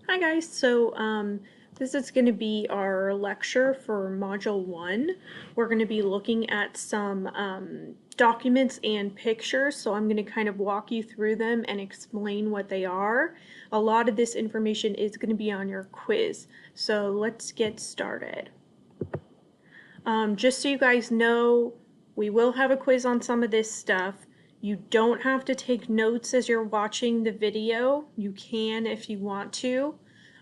Hi guys, this is going to be our lecture for Module 1. We're going to be looking at some documents and pictures, so I'm going to kind of walk you through them and explain what they are. A lot of this information is going to be on your quiz, so let's get started. Just so you guys know, we will have a quiz on some of this stuff. You don't have to take notes as you're watching the video. You can if you want to.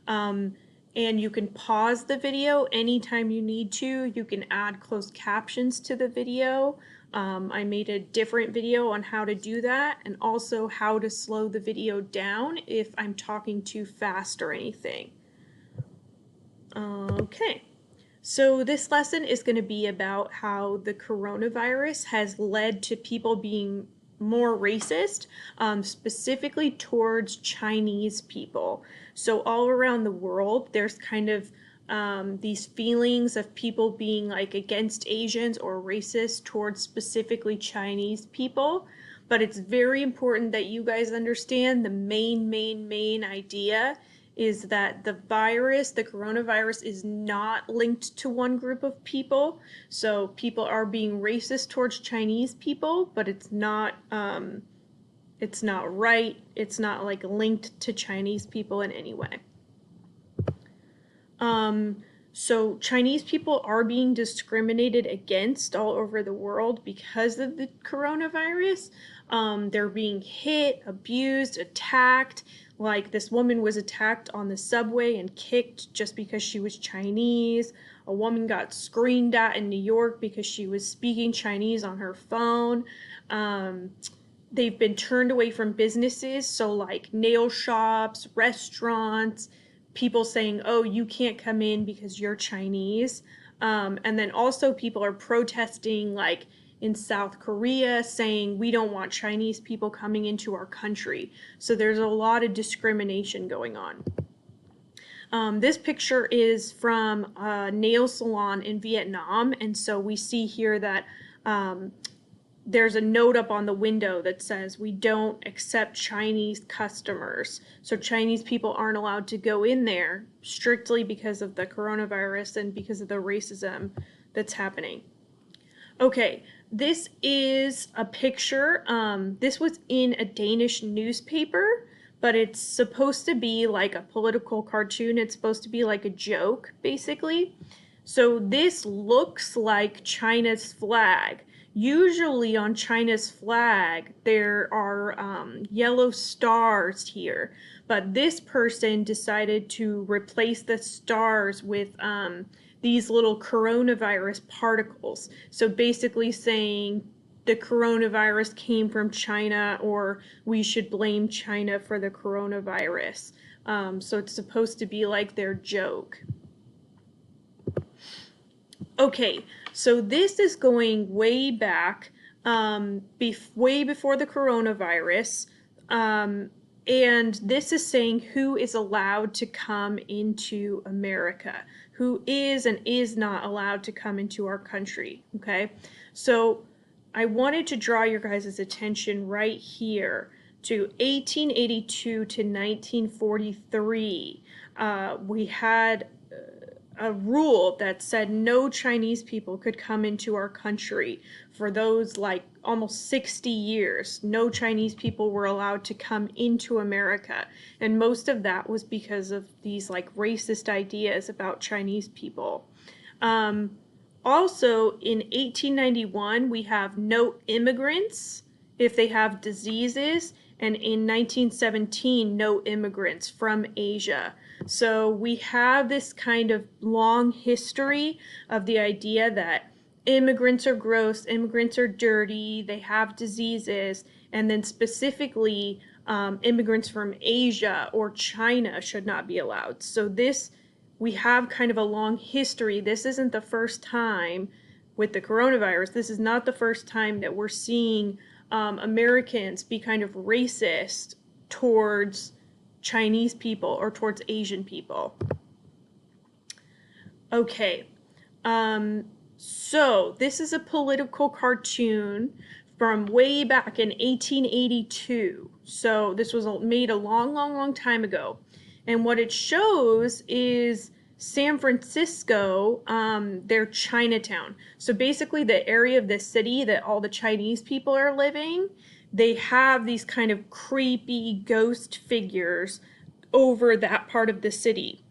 And you can pause the video anytime you need to. You can add closed captions to the video. I made a different video on how to do that and also how to slow the video down if I'm talking too fast or anything. Okay. So this lesson is going to be about how the coronavirus has led to people being more racist, specifically towards Chinese people. So all around the world, there's kind of these feelings of people being like against Asians or racist towards specifically Chinese people. But it's very important that you guys understand the main idea is that the coronavirus is not linked to one group of people. So people are being racist towards Chinese people, but it's not right. It's not like linked to Chinese people in any way. So Chinese people are being discriminated against all over the world because of the coronavirus. They're being hit, abused, attacked. Like this woman was attacked on the subway and kicked just because she was Chinese. A woman got screamed at in New York because she was speaking Chinese on her phone. They've been turned away from businesses, so like nail shops, restaurants, people saying, oh, you can't come in because you're Chinese. And then also people are protesting like in South Korea saying we don't want Chinese people coming into our country. So there's a lot of discrimination going on. This picture is from a nail salon in Vietnam, and so we see here that there's a note up on the window that says we don't accept Chinese customers. So Chinese people aren't allowed to go in there strictly because of the coronavirus and because of the racism that's happening. Okay, this is a picture. This was in a Danish newspaper, but it's supposed to be like a political cartoon. It's supposed to be like a joke, basically. So this looks like China's flag. Usually on China's flag, there are yellow stars here, but this person decided to replace the stars with these little coronavirus particles. So basically saying the coronavirus came from China or we should blame China for the coronavirus. So it's supposed to be like their joke. Okay, so this is going way back, way before the coronavirus, and this is saying who is allowed to come into America, who is and is not allowed to come into our country, okay? So I wanted to draw your guys' attention right here to 1882 to 1943. We had a rule that said no Chinese people could come into our country for those like almost 60 years. No Chinese people were allowed to come into America. And most of that was because of these like racist ideas about Chinese people. Also in 1891, we have no immigrants if they have diseases. And in 1917, no immigrants from Asia. So we have this kind of long history of the idea that immigrants are gross, immigrants are dirty, they have diseases, and then specifically immigrants from Asia or China should not be allowed. So we have kind of a long history. This isn't the first time with the coronavirus. This is not the first time that we're seeing Americans be kind of racist towards Chinese people or towards Asian people. Okay, so this is a political cartoon from way back in 1882. So this was made a long time ago. And what it shows is San Francisco, their Chinatown. So basically the area of the city that all the Chinese people are living, they have these kind of creepy ghost figures over that part of the city.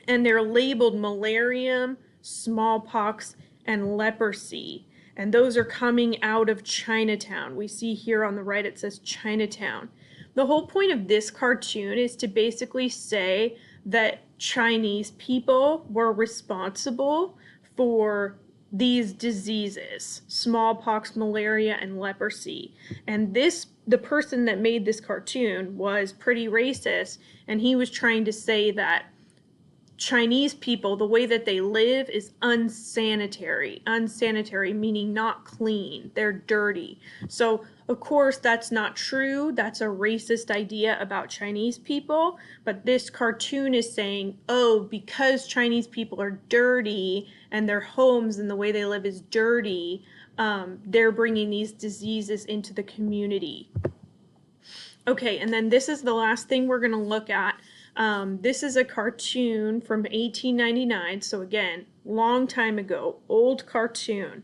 And they're labeled malarium, smallpox, and leprosy. And those are coming out of Chinatown. We see here on the right it says Chinatown. The whole point of this cartoon is to basically say that Chinese people were responsible for these diseases, smallpox, malaria, and leprosy. And the person that made this cartoon was pretty racist, and he was trying to say that Chinese people, the way that they live is unsanitary. Unsanitary meaning not clean. They're dirty. So, of course, that's not true. That's a racist idea about Chinese people. But this cartoon is saying, oh, because Chinese people are dirty and their homes and the way they live is dirty, they're bringing these diseases into the community. Okay, and then this is the last thing we're going to look at. This is a cartoon from 1899, so again, long time ago, old cartoon.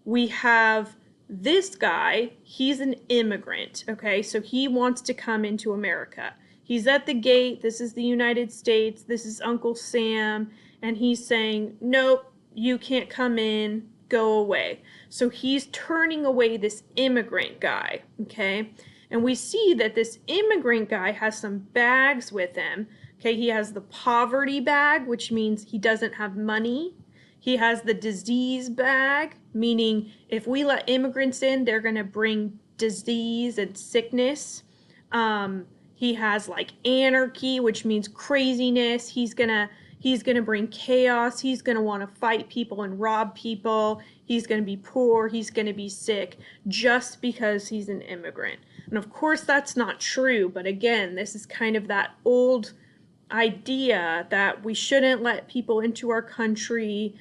We have this guy, he's an immigrant, okay, so he wants to come into America. He's at the gate, this is the United States, this is Uncle Sam, and he's saying, nope, you can't come in, go away. So he's turning away this immigrant guy, okay? And we see that this immigrant guy has some bags with him. Okay, he has the poverty bag, which means he doesn't have money. He has the disease bag, meaning if we let immigrants in, they're going to bring disease and sickness. He has like anarchy, which means craziness. He's gonna bring chaos. He's gonna want to fight people and rob people. He's gonna be poor. He's gonna be sick just because he's an immigrant. And of course that's not true, but again, this is kind of that old idea that we shouldn't let people into our country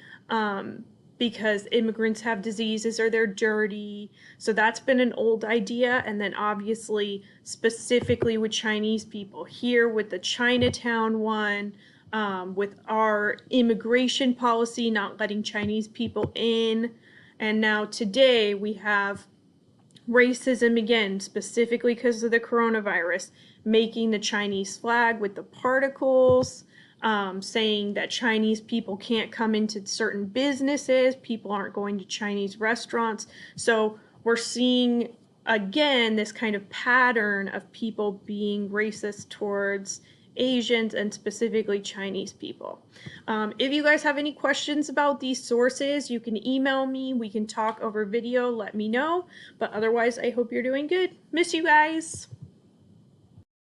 because immigrants have diseases or they're dirty. So that's been an old idea. And then obviously, specifically with Chinese people, here with the Chinatown one, with our immigration policy, not letting Chinese people in. And now today we have racism again, specifically because of the coronavirus, making the Chinese flag with the particles, saying that Chinese people can't come into certain businesses, people aren't going to Chinese restaurants. So we're seeing again this kind of pattern of people being racist towards Asians and specifically Chinese people. If you guys have any questions about these sources, you can email me. We can talk over video. Let me know. But otherwise, I hope you're doing good. Miss you guys.